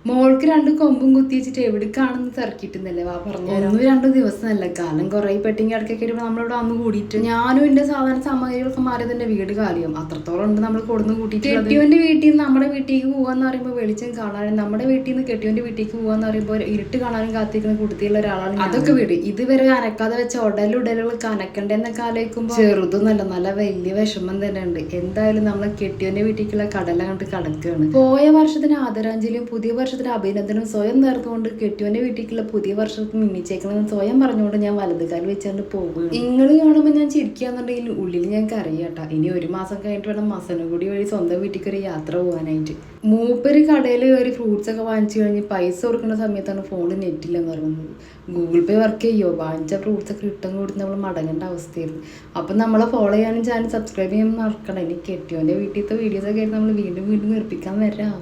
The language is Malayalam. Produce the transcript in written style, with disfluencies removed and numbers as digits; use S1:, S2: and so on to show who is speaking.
S1: മോൾക്ക് 2 കൊമ്പും കുത്തി വെച്ചിട്ട് എവിടേക്കാണെന്ന് തിരക്കിട്ടുന്നല്ലേ വാ പറഞ്ഞു. 1-2 ദിവസമല്ല, കാലം കുറെ പെട്ടിങ് ഇടയ്ക്കൊക്കെ വരുമ്പോൾ നമ്മളിവിടെ വന്ന് കൂടിയിട്ട് ഞാനും എന്റെ സാധാരണ സാമഗ്രികളൊക്കെ മാറിയത് എന്റെ വീട് കാലിയും അത്രത്തോളം ഉണ്ട് നമ്മൾ കൊടുന്ന് കൂട്ടിയിട്ട്. കെട്ടിയോന്റെ വീട്ടിൽ നിന്ന് നമ്മുടെ വീട്ടിലേക്ക് പോകാന്ന് പറയുമ്പോൾ വെളിച്ചം കാണാനും, നമ്മുടെ വീട്ടിൽ നിന്ന് കെട്ടിയോന്റെ വീട്ടിലേക്ക് പോകാന്ന് പറയുമ്പോൾ ഇരുട്ട് കാണാനും കാത്തിരിക്കുന്ന കൂട്ടത്തിലുള്ള ഒരാളാണ്. അതൊക്കെ വീട് ഇതുവരെ അനക്കാതെ വെച്ച ഉടലുകൾ കനക്കണ്ടെന്നൊക്കെ ആലോചിക്കുമ്പോൾ ചെറുതൊന്നല്ല, നല്ല വലിയ വിഷമം തന്നെ ഉണ്ട്. എന്തായാലും നമ്മളെ കെട്ടിയോന്റെ വീട്ടിലേക്കുള്ള കടല കണ്ട് കടക്കുകയാണ്. പോയ വർഷത്തിന് ആദരാഞ്ജലിയും പുതിയ വർഷത്തിന് അഭിനന്ദനവും സ്വയം നേർന്നുകൊണ്ട് കെട്ടിയോന്റെ വീട്ടിലേക്കുള്ള പുതിയ വർഷത്തിന് മിന്നിച്ചേക്കണമെന്ന് സ്വയം പറഞ്ഞുകൊണ്ട് ഞാൻ വലതുകാൽ വെച്ചുകൊണ്ട് പോകുകയാണ്. നിങ്ങൾ കാണുമ്പോൾ ഞാൻ ചിരിക്കാന്നുണ്ടെങ്കിൽ ഉള്ളിൽ ഞങ്ങൾക്ക് അറിയാട്ടാ, ഇനി 1 മാസം കഴിഞ്ഞിട്ട് വേണം മസനഗുടി വഴി സ്വന്തം വീട്ടിലേക്ക് ഒരു യാത്ര പോകാനായിട്ട്. മൂപ്പര് കടയിൽ കയറി ഫ്രൂട്ട്സ് ഒക്കെ വാങ്ങിച്ചു കഴിഞ്ഞ് പൈസ കൊടുക്കുന്ന സമയത്താണ് ഫോണിൽ നെറ്റില്ലെന്ന് പറയുന്നത്. ഗൂഗിൾ പേ വർക്ക് ചെയ്യുമോ? വാങ്ങിച്ച ഫ്രൂട്ട്സ് ഒക്കെ റിട്ടേൺ കൊടുത്ത് നമ്മൾ മടങ്ങേണ്ട അവസ്ഥയായിരുന്നു. അപ്പം നമ്മളെ ഫോളോ ചെയ്യാനും ചാനൽ സബ്സ്ക്രൈബ് ചെയ്യാൻ മറക്കണം. ഇനി കെട്ടിയോന്റെ വീട്ടിലത്തെ വീഡിയോസൊക്കെ ആയിട്ട് നമ്മൾ വീണ്ടും വീണ്ടും നിർപ്പിക്കാൻ വരാം.